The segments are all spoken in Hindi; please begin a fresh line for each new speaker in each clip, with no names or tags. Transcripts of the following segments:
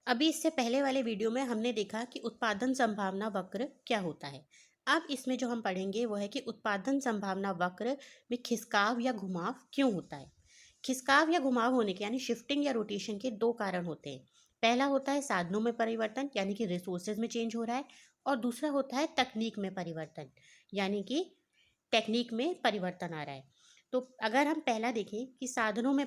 अभी इससे पहले वाले वीडियो में हमने देखा कि उत्पादन संभावना वक्र क्या होता है। अब इसमें जो हम पढ़ेंगे वो है कि उत्पादन संभावना वक्र में खिसकाव या घुमाव क्यों होता है। खिसकाव या घुमाव होने के यानी शिफ्टिंग या रोटेशन के दो कारण होते हैं। पहला होता है साधनों में परिवर्तन यानी कि रिसोर्सेज में चेंज हो रहा है, और दूसरा होता है तकनीक में परिवर्तन यानी कि टेक्निक में परिवर्तन आ रहा है। तो अगर हम पहला देखें कि साधनों में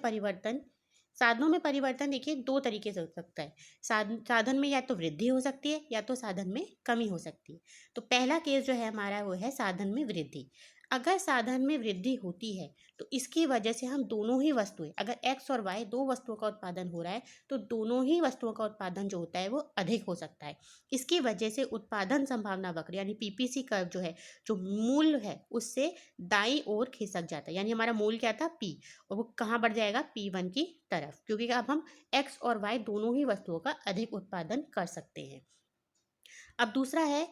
परिवर्तन देखिए दो तरीके से हो सकता है। साधन में या तो वृद्धि हो सकती है या तो साधन में कमी हो सकती है। तो पहला केस जो है हमारा वो है साधन में वृद्धि। अगर साधन में वृद्धि होती है तो इसकी वजह से हम दोनों ही वस्तुएं, अगर एक्स और वाई दो वस्तुओं का उत्पादन हो रहा है तो दोनों ही वस्तुओं का उत्पादन जो होता है वो अधिक हो सकता है। इसकी वजह से उत्पादन संभावना वक्र यानी पीपीसी कर्व जो है, जो मूल है उससे दाईं ओर खिसक जाता है। यानी हमारा मूल क्या था पी, और वो कहाँ बढ़ जाएगा P1 की तरफ, क्योंकि अब हम x और y दोनों ही वस्तुओं का अधिक उत्पादन कर सकते हैं। अब दूसरा है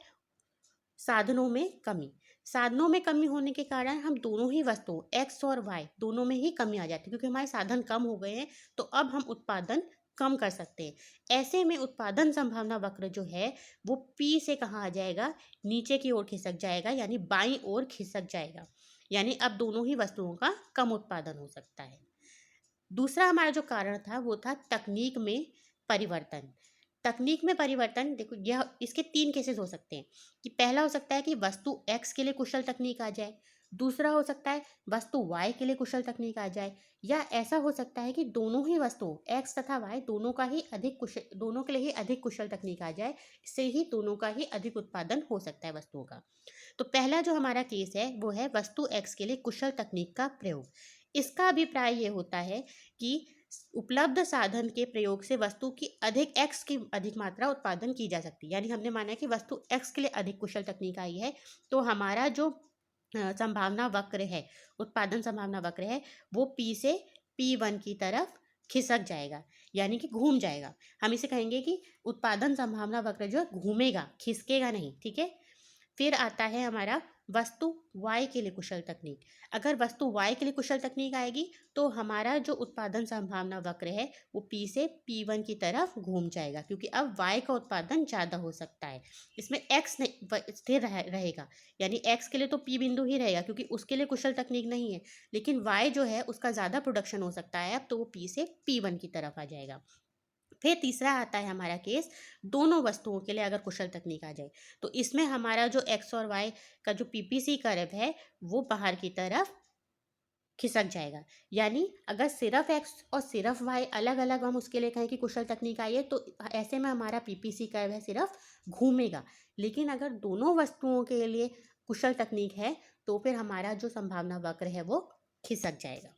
साधनों में कमी। साधनों में कमी होने के कारण हम दोनों ही वस्तुओं x और y दोनों में ही कमी आ जाती है, क्योंकि हमारे साधन कम हो गए हैं तो अब हम उत्पादन कम कर सकते हैं। ऐसे में उत्पादन संभावना वक्र जो है वो P से कहाँ आ जाएगा, नीचे की ओर खिसक जाएगा, यानी बाईं ओर खिसक जाएगा। यानी अब दोनों ही वस्तुओं का कम उत्पादन हो सकता है। दूसरा हमारा जो कारण था वो था तकनीक में परिवर्तन। तकनीक में परिवर्तन देखो, यह इसके तीन केसेस हो सकते हैं। कि पहला हो सकता है कि वस्तु x के लिए कुशल तकनीक आ जाए, दूसरा हो सकता है वस्तु y के लिए कुशल तकनीक आ जाए, या ऐसा हो सकता है कि दोनों ही वस्तुओं x तथा y दोनों के लिए ही अधिक कुशल तकनीक आ जाए। इससे ही दोनों का ही अधिक उत्पादन हो सकता है वस्तुओं का। तो पहला जो हमारा केस है वो है वस्तु x के लिए कुशल तकनीक का प्रयोग। इसका अभिप्राय ये होता है कि उपलब्ध साधन के प्रयोग से वस्तु की x की अधिक मात्रा उत्पादन की जा सकती है। यानी हमने माना है कि वस्तु x के लिए अधिक कुशल तकनीक आई है, तो हमारा जो संभावना वक्र है, उत्पादन संभावना वक्र है, वो P से P1 की तरफ खिसक जाएगा, यानी कि घूम जाएगा। हम इसे कहेंगे कि उत्पादन संभावना वक्र जो घूमेगा, खिसकेगा नहीं। ठीक है। फिर आता है हमारा वस्तु Y के लिए कुशल तकनीक। अगर वस्तु Y के लिए कुशल तकनीक आएगी तो हमारा जो उत्पादन संभावना वक्र है वो P से P1 की तरफ घूम जाएगा, क्योंकि अब Y का उत्पादन ज़्यादा हो सकता है। इसमें X स्थिर रहेगा, यानी X के लिए तो P बिंदु ही रहेगा क्योंकि उसके लिए कुशल तकनीक नहीं है, लेकिन Y जो है उसका ज़्यादा प्रोडक्शन हो सकता है अब, तो वो P से P1 की तरफ आ जाएगा। फिर तीसरा आता है हमारा केस, दोनों वस्तुओं के लिए अगर कुशल तकनीक आ जाए तो इसमें हमारा जो x और y का जो पीपीसी कर्व है वो बाहर की तरफ खिसक जाएगा। यानी अगर सिर्फ x और सिर्फ y अलग अलग हम उसके लिए कहें कि कुशल तकनीक आई है तो ऐसे में हमारा पीपीसी कर्व है सिर्फ घूमेगा। लेकिन अगर दोनों वस्तुओं के लिए कुशल तकनीक है तो फिर हमारा जो संभावना वक्र है वो खिसक जाएगा।